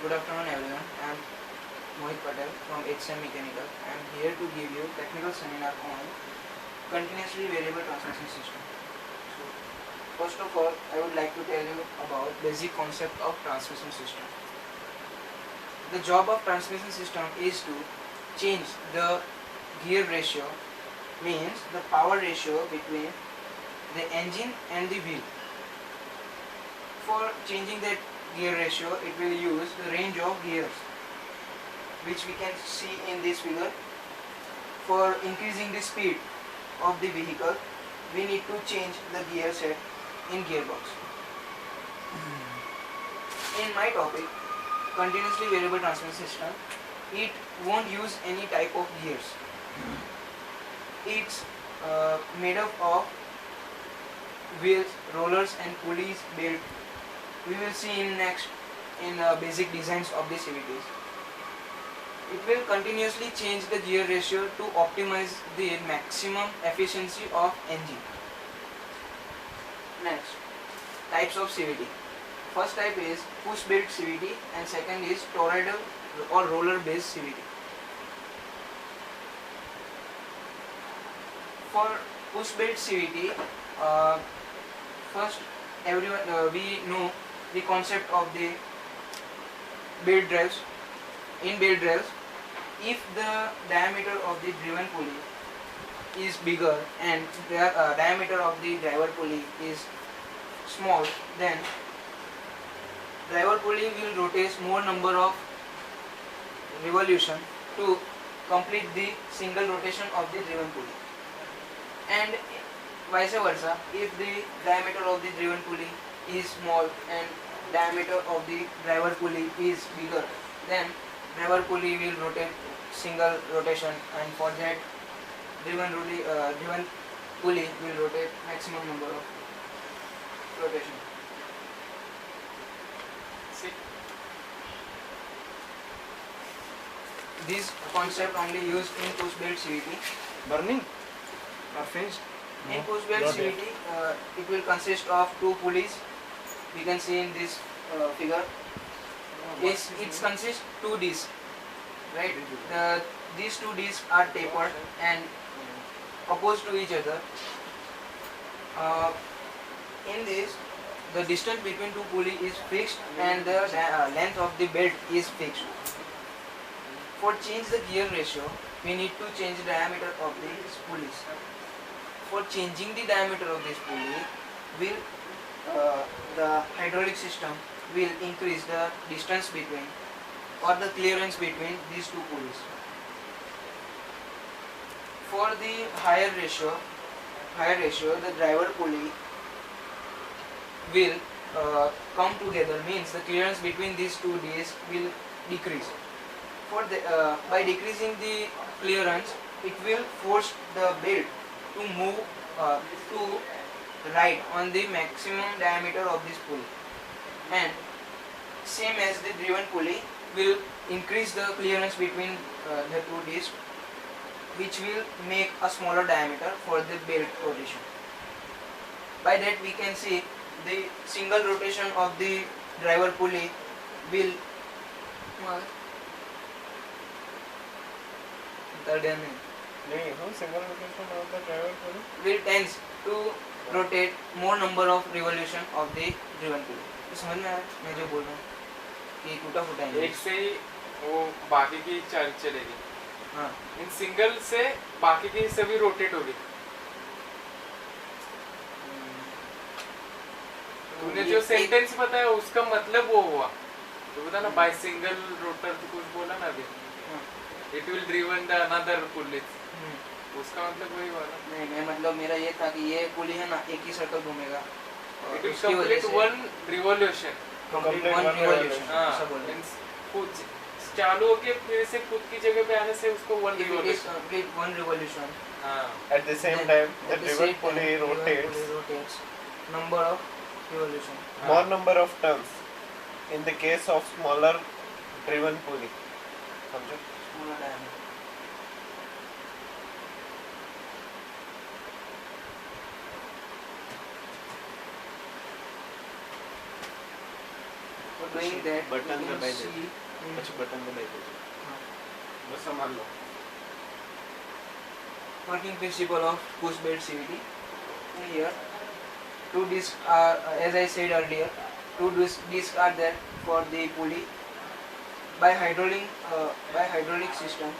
Good afternoon everyone. I am Mohit Patel from HCM Mechanical. I am here to give you technical seminar on continuously variable transmission system. So, first of all, I would like to tell you about basic concept of transmission system. The job of transmission system is to change the gear ratio, means the power ratio between the engine and the wheel. For changing that gear ratio, it will use the range of gears, which we can see in this figure. For increasing the speed of the vehicle, we need to change the gear set in gearbox. In my topic, continuously variable transmission system, it won't use any type of gears. It's made up of wheels, rollers and pulleys built. We will see in next in basic designs of the CVTs. It will continuously change the gear ratio to optimize the maximum efficiency of engine. Next, types of CVT. First type is push built CVT and second is toroidal or roller based CVT. For push built CVT, first everyone we know the concept of the belt drives. In belt drives, if the diameter of the driven pulley is bigger and the diameter of the driver pulley is small, then driver pulley will rotate more number of revolution to complete the single rotation of the driven pulley. And vice versa, if the diameter of the driven pulley is small and diameter of the driver pulley is bigger, then driver pulley will rotate single rotation, and for that driven pulley will rotate maximum number of rotation. See, this concept only used in push belt CVT. Burning or finished? In push belt CVT, it will consist of two pulleys. We can see in this figure. It consists two discs, right? These two discs are tapered and opposed to each other. In this, the distance between two pulleys is fixed and the length of the belt is fixed. For change the gear ratio, we need to change the diameter of these pulleys. For changing the diameter of this pulley, the hydraulic system will increase the distance between or the clearance between these two pulleys. For the higher ratio, the driver pulley will come together, means the clearance between these two discs will decrease. By decreasing the clearance, it will force the belt to move to right on the maximum diameter of this pulley, and same as the driven pulley will increase the clearance between the two discs, which will make a smaller diameter for the belt rotation. By that we can see the single rotation of the driver pulley will single rotation of the driver pulley will tends to rotate more number of revolution of the driven pulley. तो समझ में आया मैं जो बोल रहा हूँ कि टूटा फूटा है एक से ही वो बाकी की चाल चलेगी। हाँ, इन सिंगल से बाकी की सभी रोटेट होगी। तूने जो सेंटेंस बताया उसका मतलब वो हुआ तो बता ना, बाय सिंगल रोटर तो कुछ बोला ना अभी, it will driven the another pulley, उसका मतलब वही हुआ ना। नहीं, मैं मतलब मेरा ये था कि ये पुली है ना एक ही सर्कल घूमेगा, it will complete one revolution. ऐसा बोल रहे हैं। कुछ चालू होके फिर से खुद की जगह पे आने से उसको one revolution. at the same time the driven pulley rotates number of revolution, more number of turns in the case of smaller driven pulley. समझो? smaller diameter. For doing that, button you can दबाई see they in अच्छा button दबाई दे बस संभाल लो working principle of push belt CVT. In here, two discs are, as I said earlier, two discs are there for the pulley. By hydraulic system,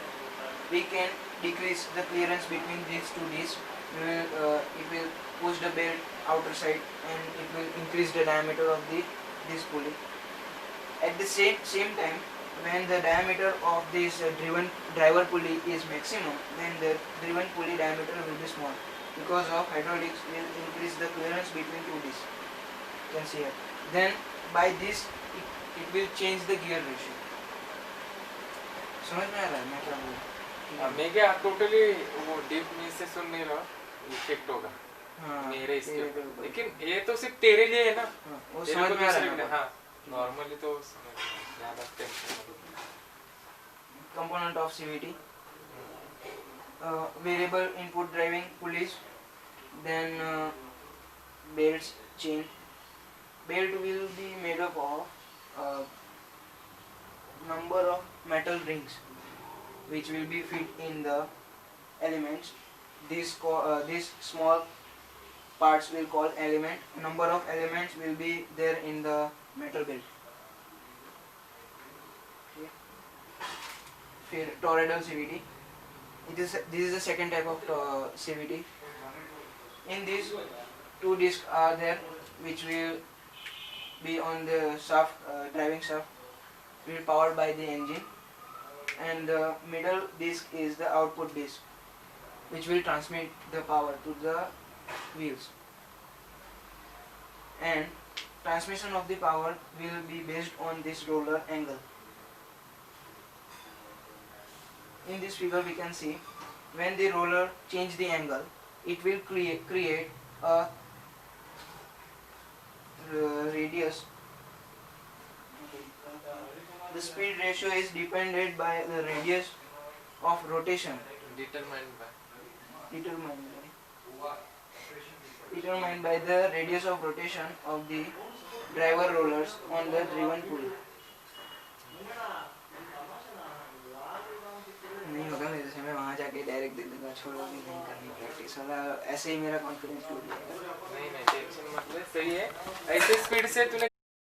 we can decrease the clearance between these two discs. It will push the belt outer side and it will increase the diameter of this pulley. At the same time, when the diameter of this driver pulley is maximum, then the driven pulley diameter will be small. Because of hydraulics will increase the clearance between two discs. You can see here. Then by this it will change the gear ratio. समझ में आ रहा है मैं क्या बोल रहा हूँ? मैं क्या टोटली वो डीप में से सुन नहीं रहा इफेक्ट होगा हाँ, मेरे इसके तेरे ऊपर। ऊपर। लेकिन ये तो सिर्फ तेरे लिए है ना हाँ, वो तेरे समझ को में आ रहा दूसरे है लिए ना? हाँ नॉर्मली तो समझ में ज्यादा tension Component of CVT, variable input driving pulleys, then belts, chain. Belt will be made up of number of metal rings which will be fit in the elements. These small parts will call element. Number of elements will be there in the metal belt. Okay. फिर toroidal CVT. This is the second type of CVT. In this, two discs are there which will be on the shaft, driving shaft, will be powered by the engine, and the middle disc is the output disc which will transmit the power to the wheels, and transmission of the power will be based on this roller angle. In this figure we can see when the roller change the angle, it will create a radius. The speed ratio is depended by the radius of rotation determined by determined by the radius of rotation of the driver rollers on the driven pulley. नहीं होगा मेरे से, मैं वहाँ जाके direct दे दूँगा, छोड़ो भी नहीं करनी प्रैक्टिस वाला, ऐसे ही मेरा कॉन्फिडेंस टूट जाएगा। नहीं टेंशन मत ले सही है ऐसे स्पीड से तूने